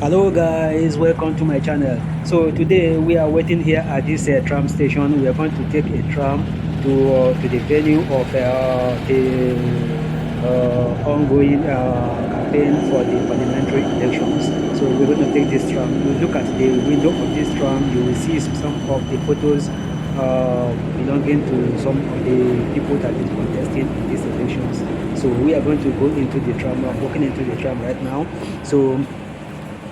Hello guys, welcome to my channel. So today we are waiting here at this tram station. We are going to take a tram to the venue of the ongoing campaign for the parliamentary elections. So we're going to take this tram. You look at the window of this tram, you will see some of the photos belonging to some of the people that is contesting in these elections. So we are going to go into the tram. I'm walking into the tram right now. So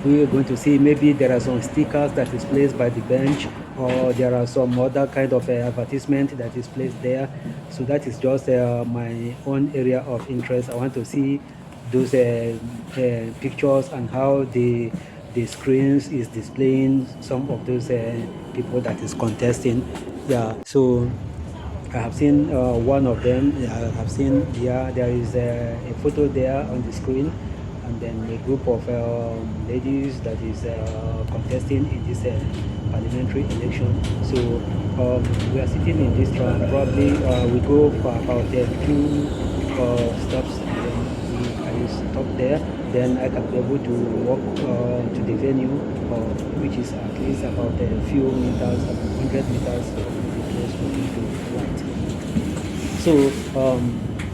we are going to see maybe there are some stickers that is placed by the bench, or there are some other kind of advertisement that is placed there. So that is just my own area of interest. I want to see those pictures and how the screens is displaying some of those people that is contesting. Yeah, so I have seen one of them. I have seen, yeah, there is a photo there on the screen, and then a group of ladies that is contesting in this parliamentary election. So we are sitting in this tram. Probably we go for about two stops, and then I stop there. Then I can be able to walk to the venue, which is at least about a few meters, about 100 meters from the place for me to write. So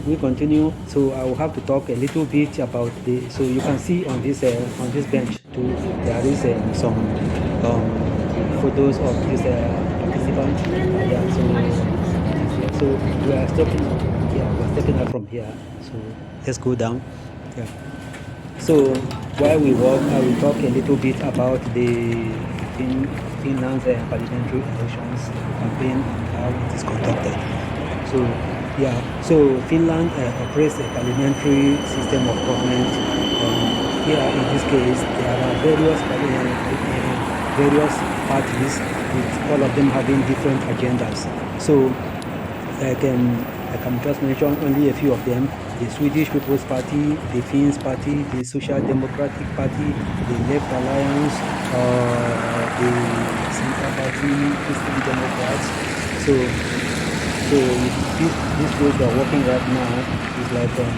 we continue. So I will have to talk a little bit about the. So you can see on this bench too, there is some photos of this participants. Yeah. So we are stepping. Yeah, we are stepping out from here. So let's go down. Yeah. So while we walk, I will talk a little bit about the Finland's parliamentary elections campaign and how it is conducted. So yeah, so Finland operates a parliamentary system of government. Here in this case, there are various parties, with all of them having different agendas. So I can just mention only a few of them: the Swedish People's Party, the Finns Party, the Social Democratic Party, the Left Alliance, the Centre Party, Christian Democrats. So this place we are walking right now is like a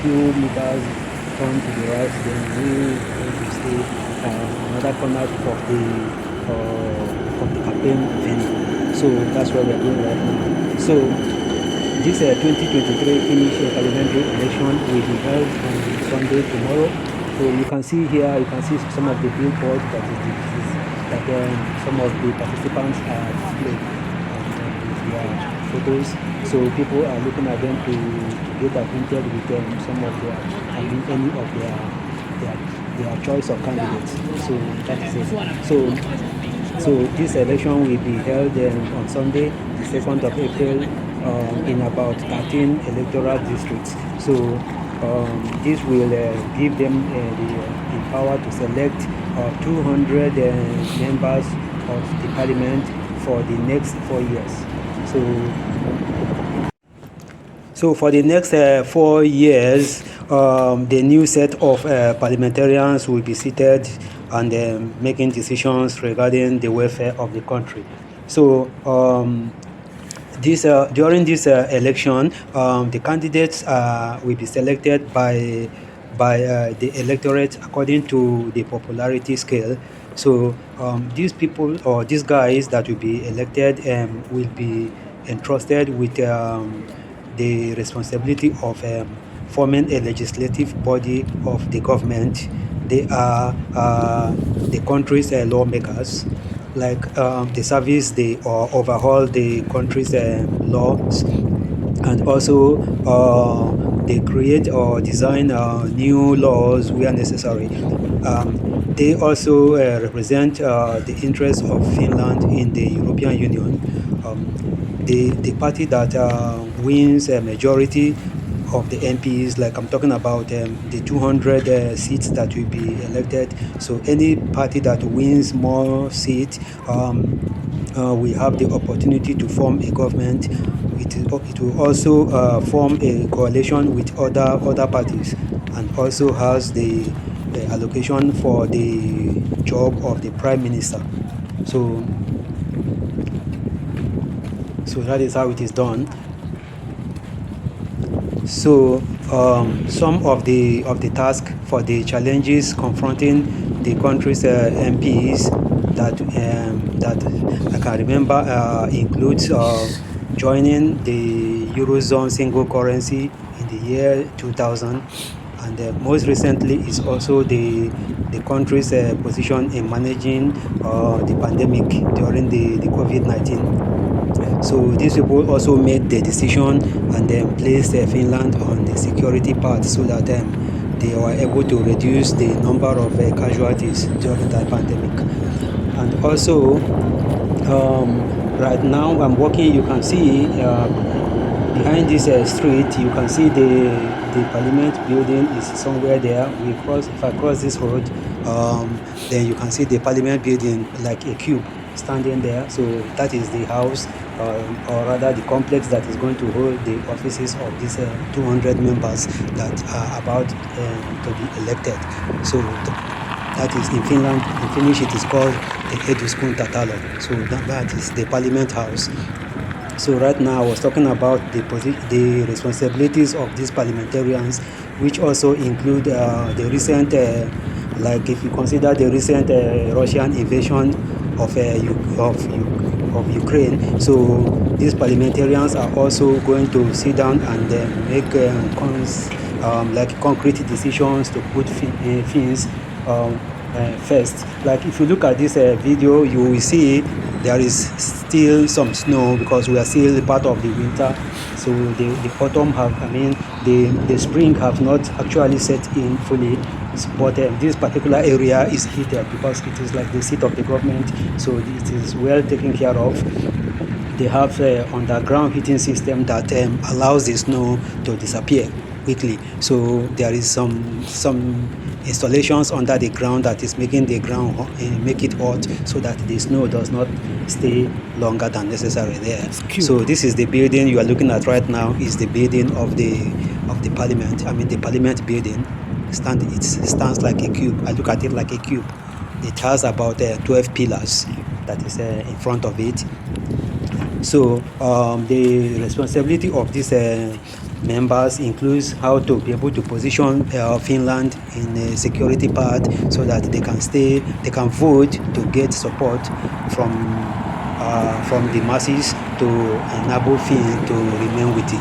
few meters turn to the right, then we going to stay another corner of the campaign venue. So that's where we are going right now. So this 2023 Finnish parliamentary election will be held on Sunday tomorrow. So you can see here, you can see some of the billboards that some of the participants are displayed with their photos. So people are looking at them to get acquainted with some of their, I mean, any of their choice of candidates. So that is it. So this election will be held on Sunday, the 2nd of April, in about 13 electoral districts. So this will give them the power to select 200 members of the parliament for the next 4 years. So for the next 4 years, the new set of parliamentarians will be seated and making decisions regarding the welfare of the country. So during this election, the candidates will be selected by the electorate according to the popularity scale. So these people, or these guys that will be elected, will be entrusted with the responsibility of forming a legislative body of the government. They are the country's lawmakers. Like they service or overhaul the country's laws, and also they create or design new laws where necessary. They also represent the interests of Finland in the European Union. The party that wins a majority of the MPs, like I'm talking about the 200 seats that will be elected. So any party that wins more seats we have the opportunity to form a government. It will also form a coalition with other parties, and also has the allocation for the job of the prime minister. So that is how it is done. So some of the task for the challenges confronting the country's MPs that I can remember includes joining the Eurozone single currency in the year 2000, and most recently is also the country's position in managing the pandemic during the COVID-19. So these people also made the decision and then placed Finland on the security part so that they were able to reduce the number of casualties during that pandemic. And also, right now I'm walking, you can see behind this street, you can see the parliament building is somewhere there. If I cross this road, then you can see the parliament building like a cube standing there. So that is the house, or rather the complex that is going to hold the offices of these 200 members that are about to be elected. So that is in Finland. In Finnish, it is called the Eduskuntatalo. So that is the parliament house. So right now I was talking about the responsibilities of these parliamentarians, which also include the recent, like if you consider the recent Russian invasion of, of Ukraine. So these parliamentarians are also going to sit down and make like concrete decisions to put things first. Like if you look at this video, you will see there is still some snow because we are still part of the winter. So the autumn the spring have not actually set in fully, but this particular area is heated because it is like the seat of the government, so it is well taken care of. They have underground heating system that allows the snow to disappear quickly. So there is some installations under the ground that is making the ground make it hot so that the snow does not stay longer than necessary there. So this is the building you are looking at right now, is the building of the parliament. I mean the parliament building. It stands like a cube. I look at it like a cube. It has about 12 pillars that is in front of it. So the responsibility of these members includes how to be able to position Finland in a security part so that they can vote to get support from the masses to enable Finns to remain with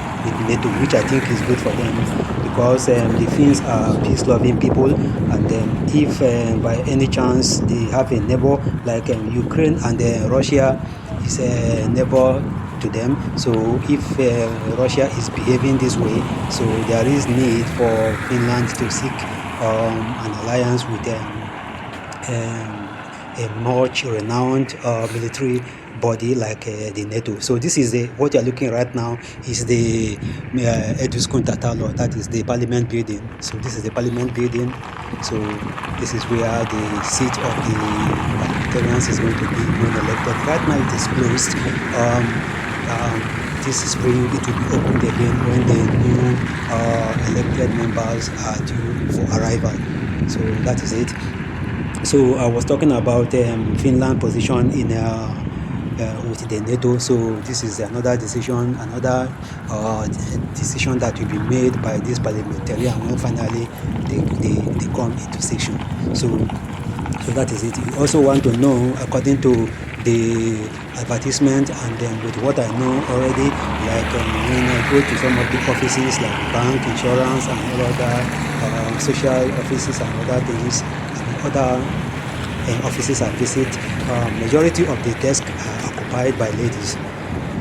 NATO, which I think is good for them because the Finns are peace-loving people, and if by any chance they have a neighbor like Ukraine, and Russia is a neighbor to them. So if Russia is behaving this way, so there is need for Finland to seek an alliance with a much renowned military body like the NATO. So this is what you are looking right now is the Eduskuntatalo, that is the parliament building. So this is the parliament building. So this is where the seat of the parliamentarians is going to be when elected. Right now it is closed. This spring it will be opened again when the new elected members are due for arrival. So that is it. So I was talking about Finland position in with the NATO. So this is another decision that will be made by this parliamentarian when finally they come into session. So that is it. You also want to know, according to the advertisement and with what I know already, like when I go to some of the offices like bank, insurance, and all other social offices and other things, and other offices I visit, majority of the desks are occupied by ladies.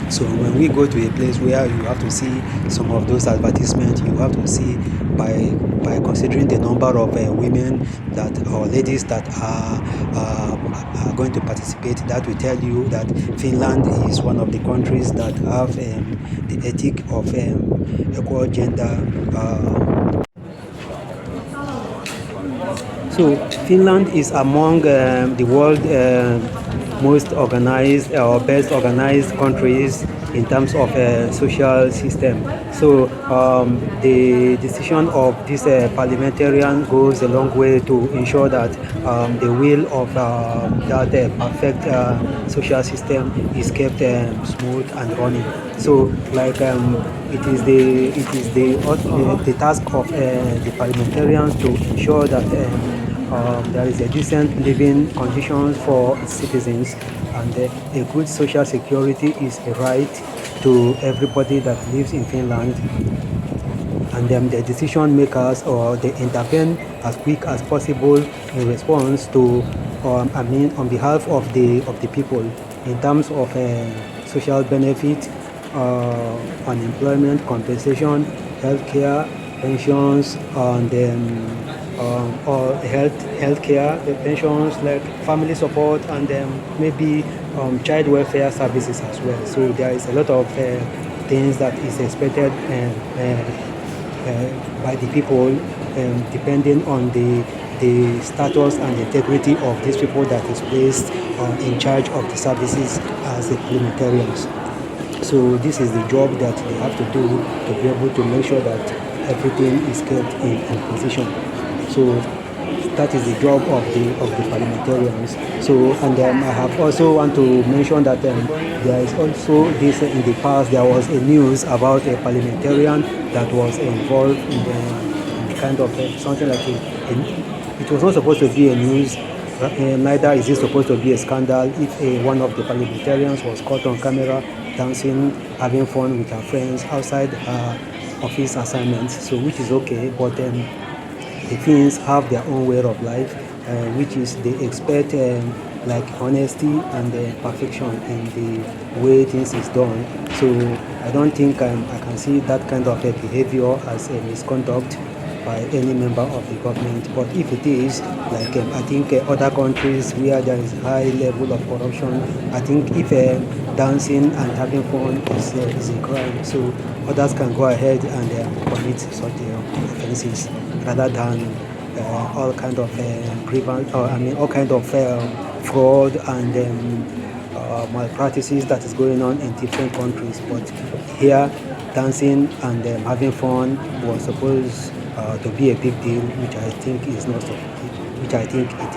So when we go to a place where you have to see some of those advertisements, you have to see by considering the number of women that or ladies that are going to participate, that will tell you that Finland is one of the countries that have the ethic of equal gender. So Finland is among the world most organized or best organized countries in terms of social system. So the decision of this parliamentarian goes a long way to ensure that the will of that perfect social system is kept smooth and running. So like the task of the parliamentarians to ensure that there is a decent living conditions for its citizens, and a good social security is a right to everybody that lives in Finland. And the decision makers, or they intervene as quick as possible in response to, on behalf of the people, in terms of social benefit, unemployment compensation, healthcare, pensions, and or healthcare, pensions like family support, and maybe child welfare services as well. So there is a lot of things that is expected by the people, depending on the status and integrity of these people that is placed in charge of the services as the parliamentarians. So this is the job that they have to do to be able to make sure that everything is kept in position. So that is the job of the parliamentarians. So, and I have also want to mention that there is also this in the past there was a news about a parliamentarian that was involved in the kind of something like it was not supposed to be a news. Neither is it supposed to be a scandal if one of the parliamentarians was caught on camera dancing, having fun with her friends outside her office assignments. So, which is okay, but the Finns have their own way of life, which is they expect like honesty and perfection in the way things is done. So I don't think I can see that kind of behavior as a misconduct by any member of the government. But if it is, like I think other countries where there is high level of corruption, I think if dancing and having fun is a crime, so others can go ahead and commit such offenses rather than all kind of grievance, or all kind of fraud and malpractices that is going on in different countries. But here, dancing and having fun was supposed to be a big deal, which I think is not which I think it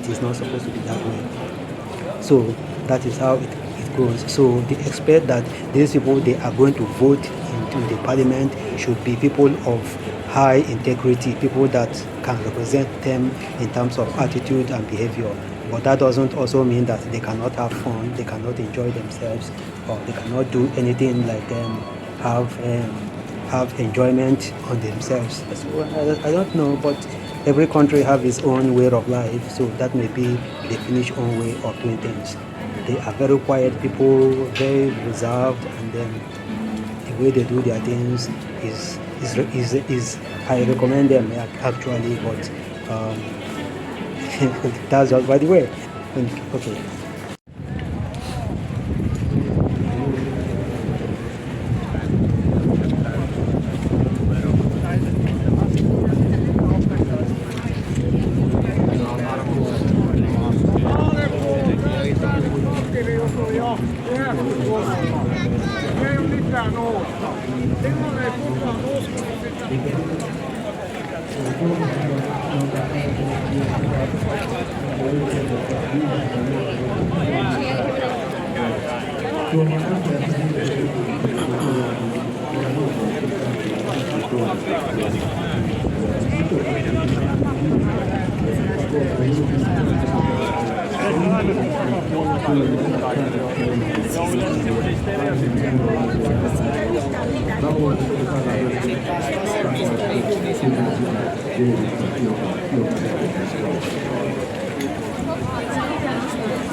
is not supposed to be that way. So that is how it goes. So they expect that these people they are going to vote into the parliament should be people of high integrity, people that can represent them in terms of attitude and behavior. But that doesn't also mean that they cannot have fun, they cannot enjoy themselves, or they cannot do anything like have enjoyment on themselves. So I don't know, but every country have its own way of life, so that may be the Finnish own way of doing things. They are very quiet people, very reserved, and then the way they do their things is I recommend them actually, but that's just by the way. Okay.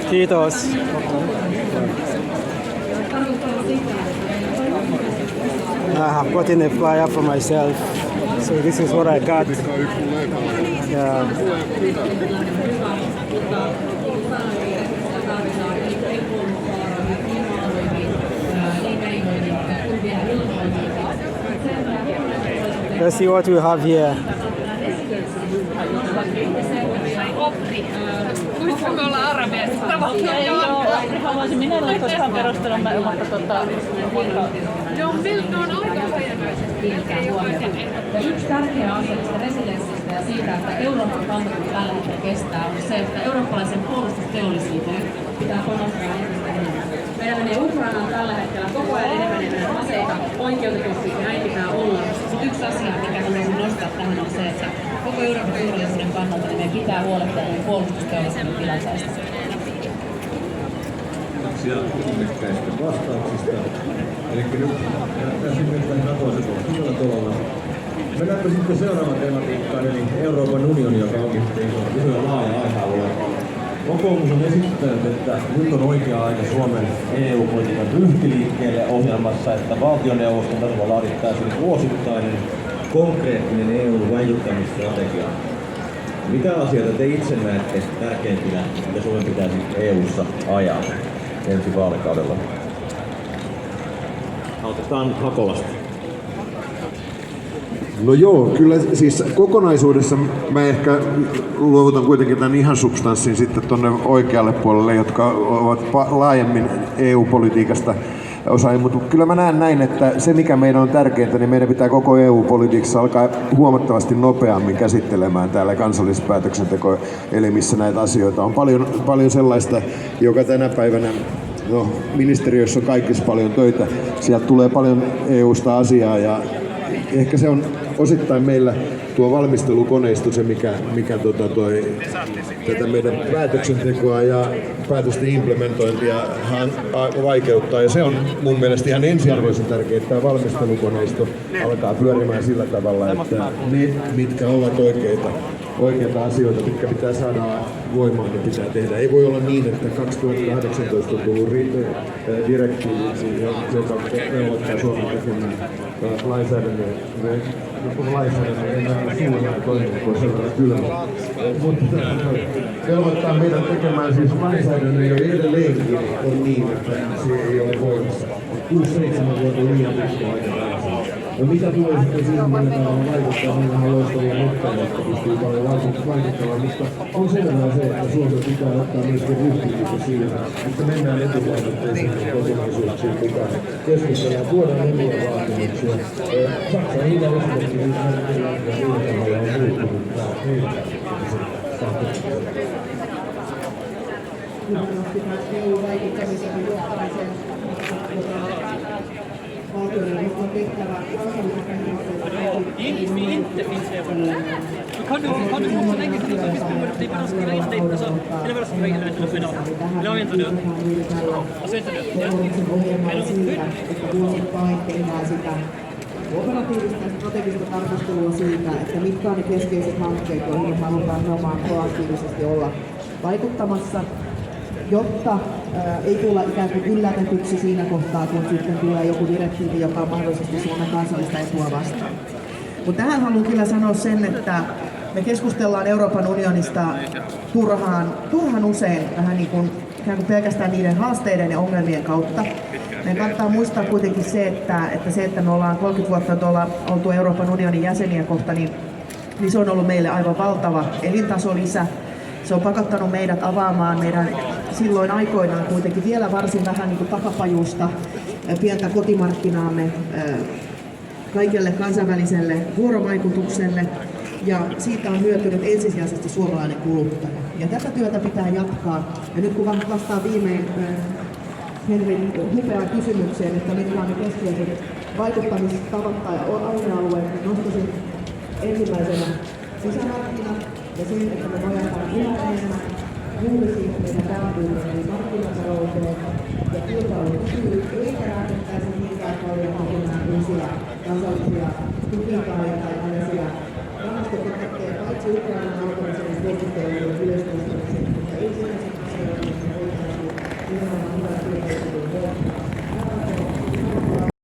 Kiitos. I have gotten a flyer for myself, so this is what I got. Yeah. Let's see what we have here. Kuinka me ollaan arabiassa tavallaan? Haluaisin minä olla koskaan perustelumme, mutta Joo, ne on aika hajanaisia. yksi tärkeä asia tästä resilienssistä ja siitä, että Euroopan kantokyky tällä hetkellä kestää, on se, että eurooppalaisen puolustusteollisuuteen pitää panostaa entistä enemmän. Meillä menee Ukrainaan tällä hetkellä koko ajan enemmän aseita oikeutetusti ja näin pitää olla. Sitten yksi asia, mikä haluaisin nostaa tähän, on se, että koko Euroopan turvallisuuden kannalta niin meidän pitää huolehtia puolustusteollisuuden tilanteesta. Kiitoksia innekkäistä vastauksista. Eli nyt näyttäisiin myös tähän NATO-asetuksella hyvällä tolalla. Mennäänpä sitten seuraavaan tematiikkaan, eli Euroopan unioni, joka onkin hyvin laaja aihe-alue. Kokoomus on esittänyt, että nyt on oikea aika Suomen EU-politiikan ryhtiliikkeelle ohjelmassa, että valtioneuvoston tasolla laadittaisiin vuosittainen konkreettinen EU-vaikuttamisstrategia. Mitä asioita te itse näette tärkeimpinä, mitä Suomen pitäisi EU:ssa ajaa ensi vaalikaudella? Aloitetaan nyt Hakolasta. No joo, kyllä siis kokonaisuudessa mä ehkä luovutan kuitenkin tämän ihan substanssin sitten tuonne oikealle puolelle, jotka ovat laajemmin EU-politiikasta osaajia, mutta kyllä mä näen näin, että se mikä meidän on tärkeintä, niin meidän pitää koko EU-politiikassa alkaa huomattavasti nopeammin käsittelemään täällä kansallisessa päätöksentekoelimissä näitä asioita. On paljon sellaista, joka tänä päivänä ministeriössä on kaikissa paljon töitä. Sieltä tulee paljon EUsta asiaa ja ehkä se on osittain meillä tuo valmistelukoneisto se, mikä tätä meidän päätöksentekoa ja päätösten implementointia vaikeuttaa. Ja se on mun mielestä ihan ensiarvoisen tärkeää, että tämä valmistelukoneisto alkaa pyörimään sillä tavalla, että ne, mitkä ovat oikeita asioita, mitkä pitää saada voimaan, ne pitää tehdä. Ei voi olla niin, että 2018 on tullut direktiivi, joka velvoittaa Suomen tekemään lainsäädännön suuria toimintoja sellainen kylmä. Mutta velvoittaa meidän tekemään siis lainsäädännön, jo edelleenkin on niin, että se ei ole voimassa. 6-7 vuotta liian pitkä aika. No mitä tulee sitten siihen, millä tavalla vaikuttaa, meillä on loistavia notteja, jotka pystyy paljon vaikuttamaan, mutta on selvää se, että Suomen pitää ottaa myöskin ryhtiä siihen, että mennään etuvaikutteisiin kokonaisuuksiin mukaan. Keskustellaan, tuodaan omia vaatimuksia. Saksan hyvä esimerkki nyt näyttää, että millä tavalla on muuttunut tämä heidän EU-vaikuttamisen johtamisen valtioneuvoston tehtävä kansallisen Kan du få så länge till att vi ska bli bara skriva in lite så eller vad ska vi göra för idag? Eller har vi inte det? Och så inte det. Ohjelmalla siitä, että vuosittain tehdään sitä operatiivista ja strategista tarkastelua siitä, että mitkä on ne keskeiset hankkeet, joihin me halutaan nimenomaan proaktiivisesti olla vaikuttamassa, jotta ei tulla ikään kuin yllätetyksi siinä kohtaa, kun sitten tulee joku direktiivi, joka on mahdollisesti Suomen kansallista etua vastaan. Mutta tähän haluan kyllä sanoa sen, että me keskustellaan Euroopan unionista turhan usein vähän niin kuin ikään kuin pelkästään niiden haasteiden ja ongelmien kautta. Meidän kannattaa muistaa kuitenkin se, että me ollaan 30 vuotta oltu Euroopan unionin jäseniä kohta, niin se on ollut meille aivan valtava elintasolisä. Se on pakottanut meidät avaamaan meidän silloin aikoinaan kuitenkin vielä varsin vähän niin kuin takapajuista pientä kotimarkkinaamme kaikelle kansainväliselle vuorovaikutukselle, ja siitä on hyötynyt ensisijaisesti suomalainen kuluttaja. Ja tätä työtä pitää jatkaa. Ja nyt kun vastaan viimein Henrin hupeaan kysymykseen, että mitkä on ne keskeiset vaikuttamistavat tai aihealueet, niin nostaisin ensimmäisenä sisämarkkinat ja sen, että me nojataan yhä enemmän juuri siihen meidän päätyyteen, eli markkinatalouteen ja kilpailukykyyn, eikä rakennettaisi niinkään paljon tekemään uusia kansallisia tukitaitoja tai tällaisia rahastopakettejä, paitsi Ukrainan alkamisen keskustelujen yleistymisen, mutta ensimmäisen asioiden voitaisiin nimenomaan